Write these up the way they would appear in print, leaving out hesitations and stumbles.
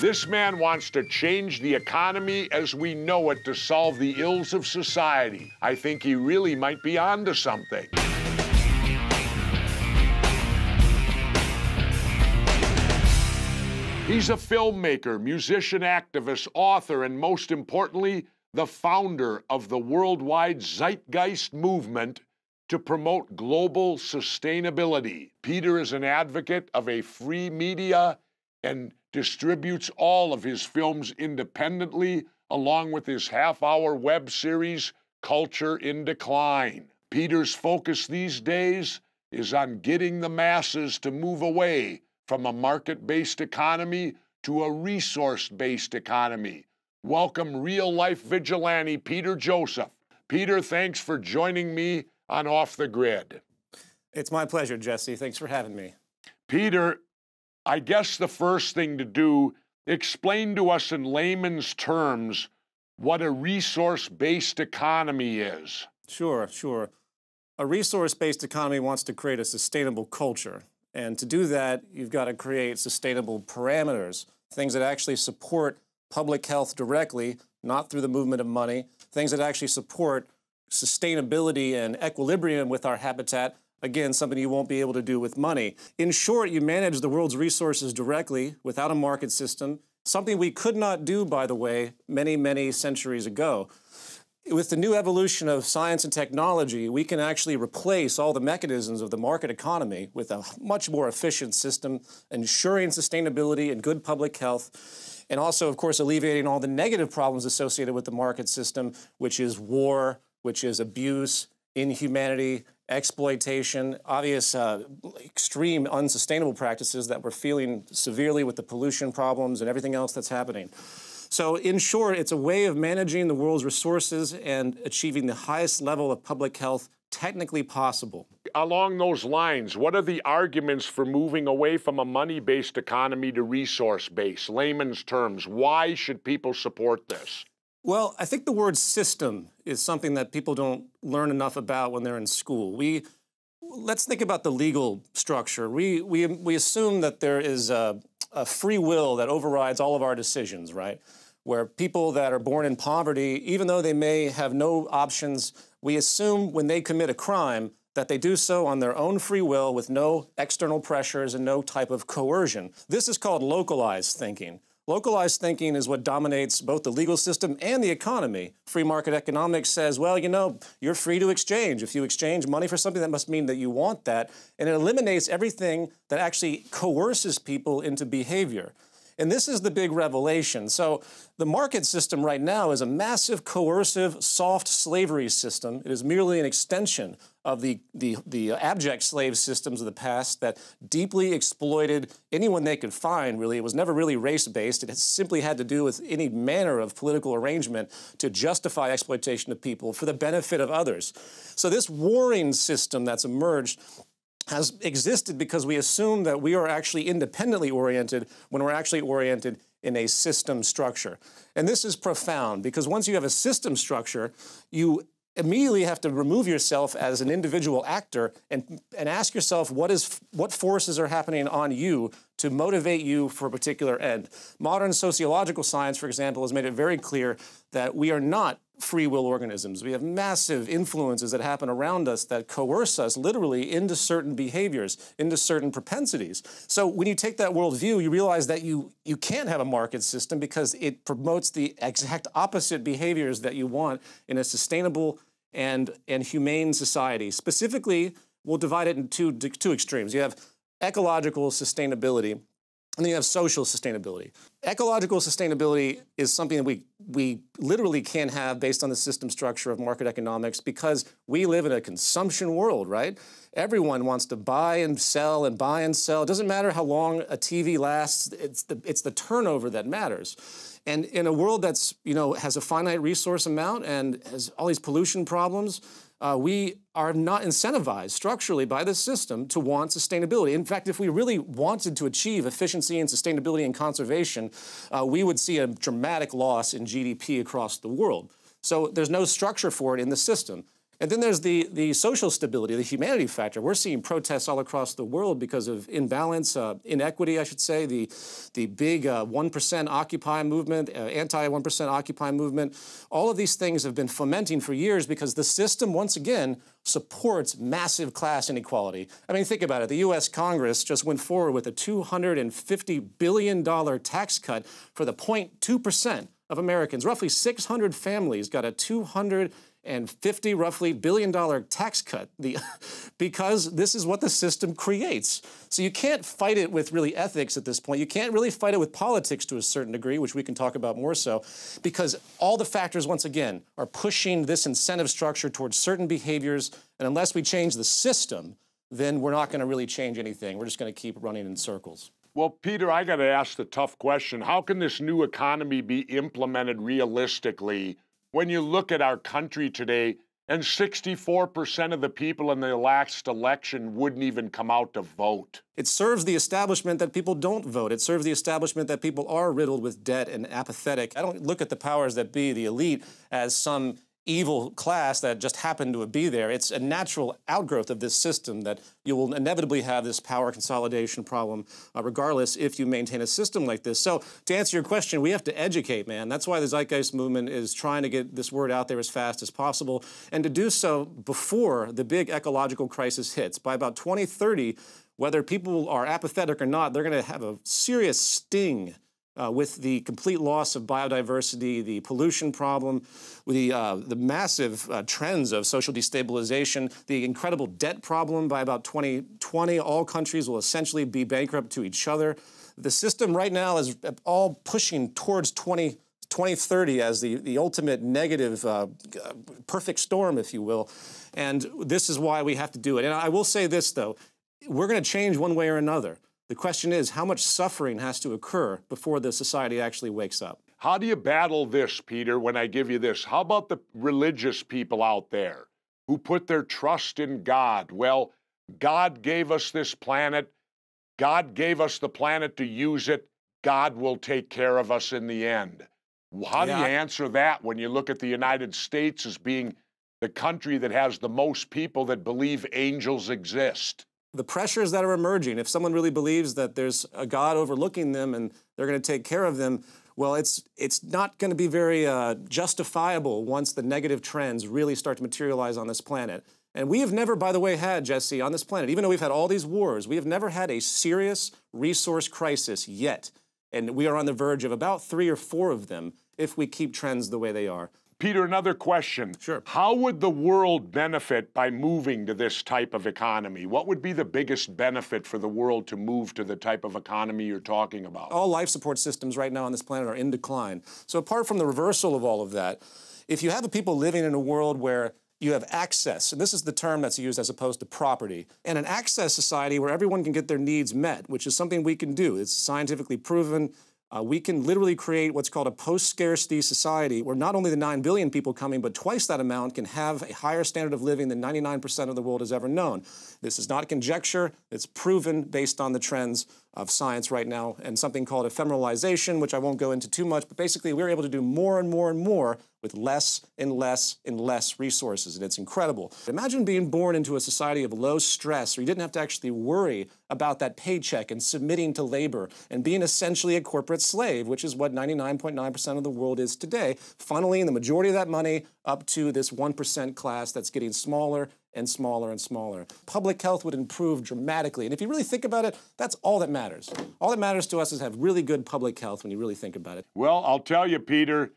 This man wants to change the economy as we know it to solve the ills of society. I think he really might be onto something. He's a filmmaker, musician, activist, author, and most importantly, the founder of the worldwide Zeitgeist movement to promote global sustainability. Peter is an advocate of a free media and distributes all of his films independently, along with his half-hour web series, Culture in Decline. Peter's focus these days is on getting the masses to move away from a market-based economy to a resource-based economy. Welcome real-life vigilante Peter Joseph. Peter, thanks for joining me on Off the Grid. It's my pleasure, Jesse. Thanks for having me. Peter, I guess the first thing to do, explain to us in layman's terms what a resource-based economy is. Sure. A resource-based economy wants to create a sustainable culture. And to do that, you've got to create sustainable parameters, things that actually support public health directly, not through the movement of money, things that actually support sustainability and equilibrium with our habitat. Again, something you won't be able to do with money. In short, you manage the world's resources directly without a market system, something we could not do, by the way, many, many centuries ago. With the new evolution of science and technology, we can actually replace all the mechanisms of the market economy with a much more efficient system, ensuring sustainability and good public health, and also, of course, alleviating all the negative problems associated with the market system, which is war, which is abuse, inhumanity, exploitation, obvious extreme unsustainable practices that we're feeling severely with the pollution problems and everything else that's happening. So in short, it's a way of managing the world's resources and achieving the highest level of public health technically possible. Along those lines, what are the arguments for moving away from a money-based economy to resource-based? Layman's terms, why should people support this? Well, I think the word system is something that people don't learn enough about when they're in school. Let's think about the legal structure. We assume that there is a free will that overrides all of our decisions, right? Where people that are born in poverty, even though they may have no options, we assume when they commit a crime that they do so on their own free will with no external pressures and no type of coercion. This is called localized thinking. Localized thinking is what dominates both the legal system and the economy. Free market economics says, well, you know, you're free to exchange. If you exchange money for something, that must mean that you want that. And it eliminates everything that actually coerces people into behavior. And this is the big revelation. So the market system right now is a massive, coercive, soft slavery system. It is merely an extension of the abject slave systems of the past that deeply exploited anyone they could find, really. It was never really race-based. It simply had to do with any manner of political arrangement to justify exploitation of people for the benefit of others. So this warring system that's emerged has existed because we assume that we are actually independently oriented when we're actually oriented in a system structure. And this is profound because once you have a system structure, you immediately have to remove yourself as an individual actor and ask yourself what forces are happening on you to motivate you for a particular end. Modern sociological science, for example, has made it very clear that we are not free will organisms. We have massive influences that happen around us that coerce us literally into certain behaviors, into certain propensities. So when you take that worldview, you realize that you can't have a market system because it promotes the exact opposite behaviors that you want in a sustainable and humane society. Specifically, we'll divide it into two extremes. You have ecological sustainability, and then you have social sustainability. Ecological sustainability is something that we literally can't have based on the system structure of market economics because we live in a consumption world, right? Everyone wants to buy and sell and buy and sell. It doesn't matter how long a TV lasts. It's the turnover that matters. And in a world that's, has a finite resource amount and has all these pollution problems, we are not incentivized structurally by the system to want sustainability. In fact, if we really wanted to achieve efficiency and sustainability and conservation, we would see a dramatic loss in GDP across the world. So there's no structure for it in the system. And then there's the social stability, the humanity factor. We're seeing protests all across the world because of imbalance, inequity, I should say, the big 1% Occupy movement, anti-1% Occupy movement. All of these things have been fomenting for years because the system, once again, supports massive class inequality. I mean, think about it. The U.S. Congress just went forward with a $250 billion tax cut for the 0.2% of Americans. Roughly 600 families got a $250 roughly billion tax cut because this is what the system creates. So you can't fight it with really ethics at this point. You can't really fight it with politics to a certain degree, which we can talk about more so, because all the factors, once again, are pushing this incentive structure towards certain behaviors. And unless we change the system, then we're not going to really change anything. We're just going to keep running in circles. Well, Peter, I got to ask the tough question. How can this new economy be implemented realistically when you look at our country today and 64% of the people in the last election wouldn't even come out to vote? It serves the establishment that people don't vote. It serves the establishment that people are riddled with debt and apathetic. I don't look at the powers that be, the elite, as some evil class that just happened to be there. It's a natural outgrowth of this system that you will inevitably have this power consolidation problem regardless if you maintain a system like this. So to answer your question, we have to educate, man. That's why the Zeitgeist movement is trying to get this word out there as fast as possible, and to do so before the big ecological crisis hits. By about 2030, whether people are apathetic or not, they're going to have a serious sting with the complete loss of biodiversity, the pollution problem, the massive trends of social destabilization, the incredible debt problem. By about 2020, all countries will essentially be bankrupt to each other. The system right now is all pushing towards 2030 as the ultimate negative, perfect storm, if you will. And this is why we have to do it. And I will say this, though. We're going to change one way or another. The question is, how much suffering has to occur before the society actually wakes up? How do you battle this, Peter, when I give you this? How about the religious people out there who put their trust in God? Well, God gave us this planet. God gave us the planet to use it. God will take care of us in the end. How do you answer that when you look at the United States as being the country that has the most people that believe angels exist? The pressures that are emerging, if someone really believes that there's a God overlooking them and they're going to take care of them, well, it's not going to be very justifiable once the negative trends really start to materialize on this planet. And we have never, by the way, had, Jesse, on this planet, even though we've had all these wars, we have never had a serious resource crisis yet. And we are on the verge of about 3 or 4 of them if we keep trends the way they are. Peter, another question. Sure. How would the world benefit by moving to this type of economy? What would be the biggest benefit for the world to move to the type of economy you're talking about? All life support systems right now on this planet are in decline. So apart from the reversal of all of that, if you have people living in a world where you have access, and this is the term that's used as opposed to property, and an access society where everyone can get their needs met, which is something we can do. It's scientifically proven. We can literally create what's called a post-scarcity society where not only the 9 billion people coming, but twice that amount can have a higher standard of living than 99% of the world has ever known. This is not conjecture. It's proven based on the trends of science right now and something called ephemeralization, which I won't go into too much, but basically we're able to do more and more and more with less and less and less resources, and it's incredible. Imagine being born into a society of low stress where you didn't have to actually worry about that paycheck and submitting to labor and being essentially a corporate slave, which is what 99.9% of the world is today, funneling the majority of that money up to this 1% class that's getting smaller and smaller and smaller. Public health would improve dramatically. And if you really think about it, that's all that matters. All that matters to us is have really good public health when you really think about it. Well, I'll tell you, Peter,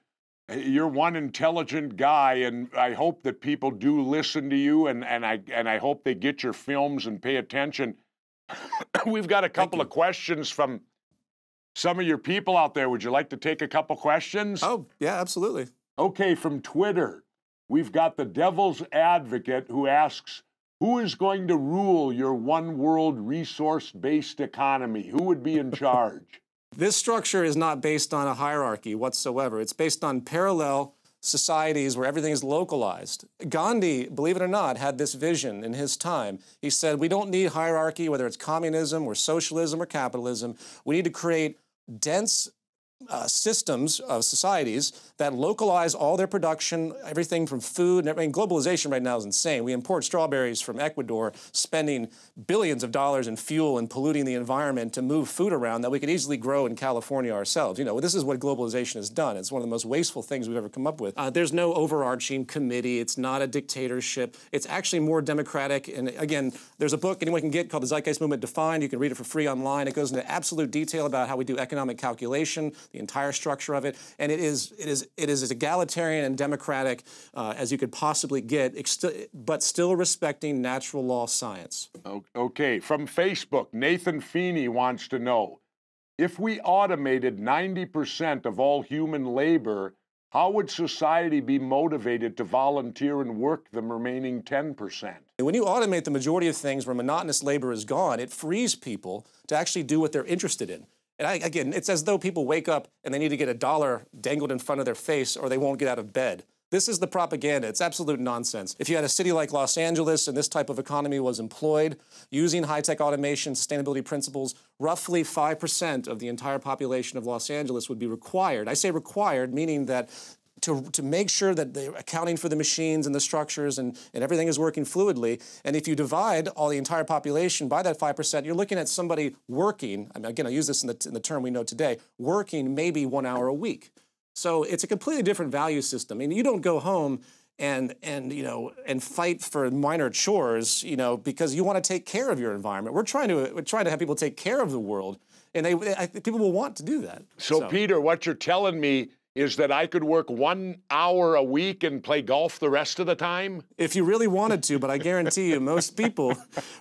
you're one intelligent guy, and I hope that people do listen to you, and I hope they get your films and pay attention. We've got a couple of questions from some of your people out there. Would you like to take a couple questions? Oh, yeah, absolutely. Okay, from Twitter, we've got the Devil's Advocate who asks, who is going to rule your one world resource-based economy? Who would be in charge? This structure is not based on a hierarchy whatsoever. It's based on parallel societies where everything is localized. Gandhi, believe it or not, had this vision in his time. He said, we don't need hierarchy, whether it's communism or socialism or capitalism. We need to create dense systems of societies that localize all their production, everything from food and everything. Globalization right now is insane. We import strawberries from Ecuador, spending billions of dollars in fuel and polluting the environment to move food around that we could easily grow in California ourselves. You know, this is what globalization has done. It's one of the most wasteful things we've ever come up with. There's no overarching committee. It's not a dictatorship. It's actually more democratic. And again, there's a book anyone can get called The Zeitgeist Movement Defined. You can read it for free online. It goes into absolute detail about how we do economic calculation, the entire structure of it, and it is as egalitarian and democratic as you could possibly get, but still respecting natural law science. Okay, from Facebook, Nathan Feeney wants to know, if we automated 90% of all human labor, how would society be motivated to volunteer and work the remaining 10%? When you automate the majority of things where monotonous labor is gone, it frees people to actually do what they're interested in. And again, it's as though people wake up and they need to get $1 dangled in front of their face or they won't get out of bed. This is the propaganda. It's absolute nonsense. If you had a city like Los Angeles and this type of economy was employed using high-tech automation, sustainability principles, roughly 5% of the entire population of Los Angeles would be required. I say required, meaning that to make sure that they're accounting for the machines and the structures and everything is working fluidly. And if you divide all the entire population by that 5%, you're looking at somebody working, I mean, again, I use this in the term we know today, working maybe 1 hour a week. So it's a completely different value system. I mean, you don't go home and fight for minor chores, because you want to take care of your environment. We're trying to have people take care of the world, and people will want to do that. So Peter, what you're telling me is that I could work 1 hour a week and play golf the rest of the time? If you really wanted to, but I guarantee you, most people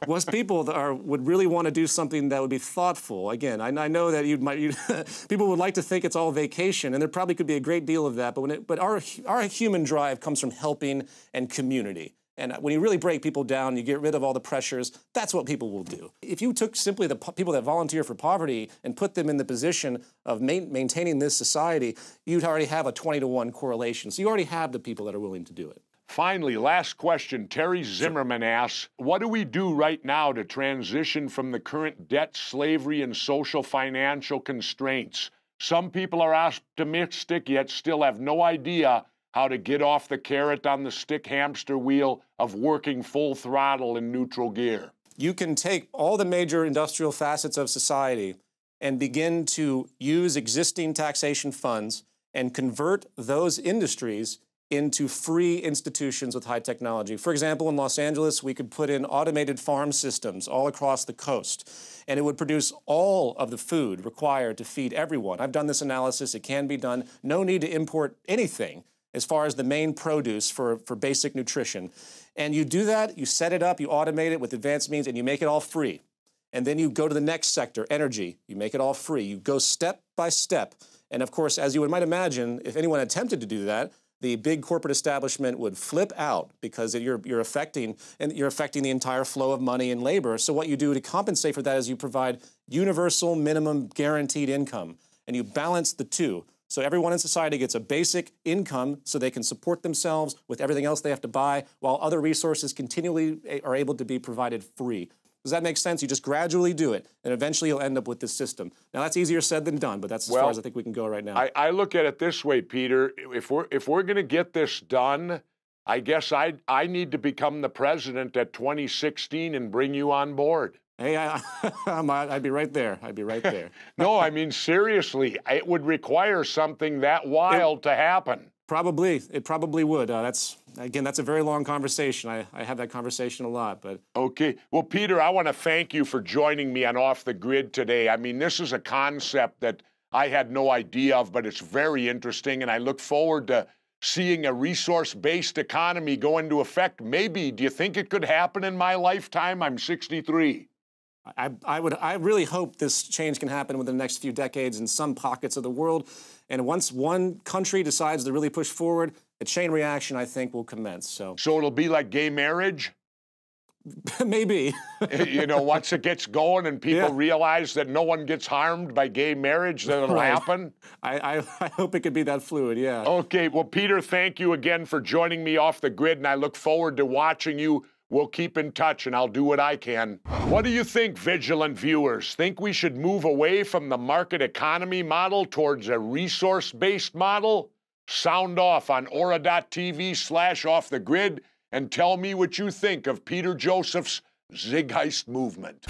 would really want to do something that would be thoughtful. Again, I know that people would like to think it's all vacation, and there probably could be a great deal of that. But our human drive comes from helping and community. And when you really break people down, you get rid of all the pressures, that's what people will do. If you took simply the people that volunteer for poverty and put them in the position of maintaining this society, you'd already have a 20-to-1 correlation. So you already have the people that are willing to do it. Finally, last question. Terry Zimmerman asks, what do we do right now to transition from the current debt, slavery, and social financial constraints? Some people are optimistic, yet still have no idea how to get off the carrot on the stick hamster wheel of working full throttle in neutral gear. You can take all the major industrial facets of society and begin to use existing taxation funds and convert those industries into free institutions with high technology. For example, in Los Angeles, we could put in automated farm systems all across the coast, and it would produce all of the food required to feed everyone. I've done this analysis. It can be done. No need to import anything as far as the main produce for basic nutrition. And you do that, you set it up, you automate it with advanced means, and you make it all free. And then you go to the next sector, energy, you make it all free. You go step by step. And of course, as you might imagine, if anyone attempted to do that, the big corporate establishment would flip out because you're affecting the entire flow of money and labor. So what you do to compensate for that is you provide universal minimum guaranteed income, and you balance the two. So everyone in society gets a basic income so they can support themselves with everything else they have to buy, while other resources continually are able to be provided free. Does that make sense? You just gradually do it, and eventually you'll end up with this system. Now, that's easier said than done, but that's as far as I think we can go right now. I look at it this way, Peter. If we're going to get this done, I guess I need to become the president at 2016 and bring you on board. Hey, I'd be right there. I'd be right there. No, I mean, seriously, it would require something that wild to happen. Probably. It probably would. That's a very long conversation. I have that conversation a lot, but... Okay. Well, Peter, I want to thank you for joining me on Off the Grid today. I mean, this is a concept that I had no idea of, but it's very interesting, and I look forward to seeing a resource-based economy go into effect. Maybe, do you think it could happen in my lifetime? I'm 63. I really hope this change can happen within the next few decades in some pockets of the world. And once one country decides to really push forward, a chain reaction, I think, will commence. So it'll be like gay marriage? Maybe. Once it gets going and people realize that no one gets harmed by gay marriage, then it'll happen? I hope it could be that fluid, yeah. Okay, well, Peter, thank you again for joining me Off the Grid, and I look forward to watching you We'll keep in touch and I'll do what I can. What do you think, vigilant viewers? Think we should move away from the market economy model towards a resource-based model? Sound off on aura.tv/offthegrid and tell me what you think of Peter Joseph's Zeitgeist movement.